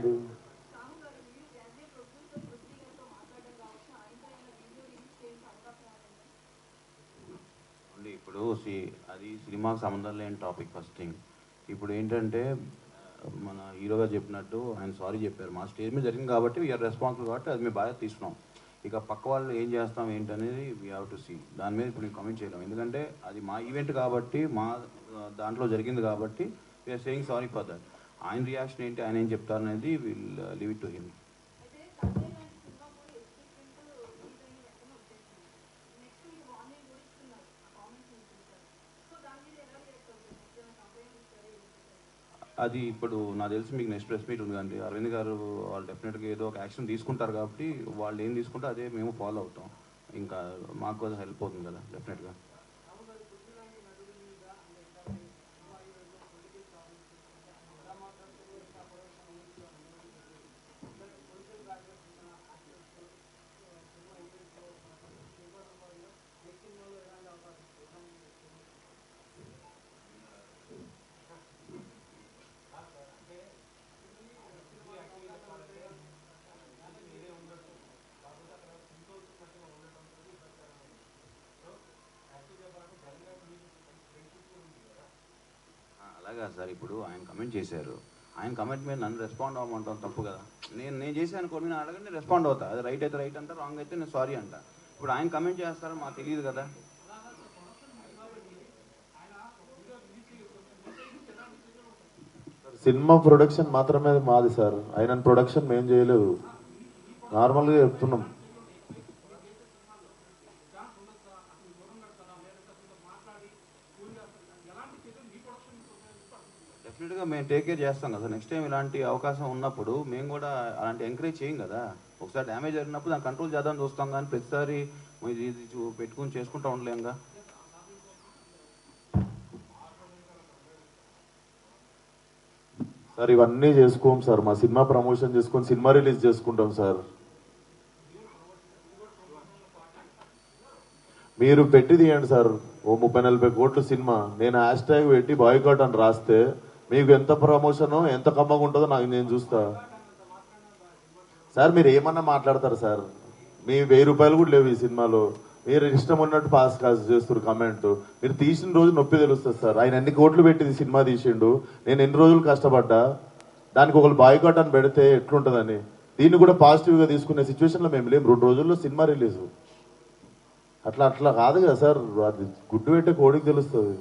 ఉంది. ఇప్పుడు అది సినిమాకి సంబంధం లేని టాపిక్. ఫస్ట్ థింగ్ ఇప్పుడు ఏంటంటే మన హీరోగా చెప్పినట్టు ఆయన సారీ చెప్పారు. మా స్టేజ్ మీద జరిగింది కాబట్టి వీఆర్ రెస్పాన్సిబుల్ కాబట్టి అది మేము బాగా తీసుకున్నాం. ఇక పక్క వాళ్ళు ఏం చేస్తాం ఏంటనేది వీ హ్యావ్ టు సీ. దాని మీద ఇప్పుడు నేను కామెంట్ చేయలేము, ఎందుకంటే అది మా ఈవెంట్ కాబట్టి మా దాంట్లో జరిగింది కాబట్టి we are saying sorry for that. ఆయన రియాక్షన్ ఏంటి, ఆయన ఏం చెప్తారు అనేది will leave it to him. అది ఇప్పుడు నాకు తెలిసి మీకు నెక్స్ట్ ప్రెస్ మీట్ ఉంది కండి, అరవింద్ గారు వాళ్ళు డెఫినెట్గా ఏదో ఒక యాక్షన్ తీసుకుంటారు కాబట్టి వాళ్ళు ఏం తీసుకుంటే అదే మేము ఫాలో అవుతాం. ఇంకా మాకు అది హెల్ప్ అవుతుంది కదా డెఫినెట్గా. అలాగా సార్, ఇప్పుడు ఆయన కమెంట్ చేశారు, ఆయన కమెంట్ మీద నన్ను రెస్పాండ్ అవ్వమంటాం తప్పు కదా. నేను చేశాను అనుకో, నేను అడగండి రెస్పాండ్ అవుతా. అది రైట్ అయితే రైట్ అంట, రాంగ్ అయితే నేను సారీ అంట. ఇప్పుడు ఆయన కమెంట్ చేస్తారని మాకు తెలియదు కదా. సినిమా ప్రొడక్షన్ మాత్రమే మాది సార్, ఆయన ప్రొడక్షన్ మేము చేయలేదు, నార్మల్గా చెప్తున్నాం. డెఫినెట్గా మేము టేక్ కేర్ చేస్తాం కదా. నెక్స్ట్ టైం ఇలాంటి అవకాశం ఉన్నప్పుడు మేము కూడా అలాంటి ఎంకరేజ్ చేయం కదా. ఒకసారి డ్యామేజ్ జరిగినప్పుడు దాన్ని కంట్రోల్ చేద్దామని చూస్తాం, కానీ ప్రతిసారి ఇది పెట్టుకుని చేసుకుంటూ ఉండలేంగా. సార్ ఇవన్నీ చేసుకోం సార్, మా సినిమా ప్రమోషన్ చేసుకొని సినిమా రిలీజ్ చేసుకుంటాం సార్. మీరు పెట్టి తీయండి సార్, ఓ 30-40 కోట్లు సినిమా, నేను హ్యాష్ ట్యాగ్ పెట్టి బాయ్కాట్ అని రాస్తే మీకు ఎంత ప్రమోషన్ ఎంత కమ్మగా ఉంటుందో నేను చూస్తా సార్. మీరు ఏమన్నా మాట్లాడతారు సార్, మీ 1000 రూపాయలు కూడా లేవు ఈ సినిమాలో, మీరు ఇష్టం ఉన్నట్టు పాస్ కాస్ చేస్తారు కమెంట్. మీరు తీసిన రోజు నొప్పి తెలుస్తుంది సార్. ఆయన ఎన్ని కోట్లు పెట్టి సినిమా తీసిండు, నేను ఎన్ని రోజులు కష్టపడ్డా, దానికి ఒకరు బాయ్కాట్ అని పెడితే ఎట్లుంటుందని. దీన్ని కూడా పాజిటివ్గా తీసుకునే సిచ్యువేషన్లో మేము లేము. 2 రోజుల్లో సినిమా రిలీజ్, అట్లా కాదు కదా సార్. అది గుడ్డు పెట్టే కోడికి తెలుస్తుంది.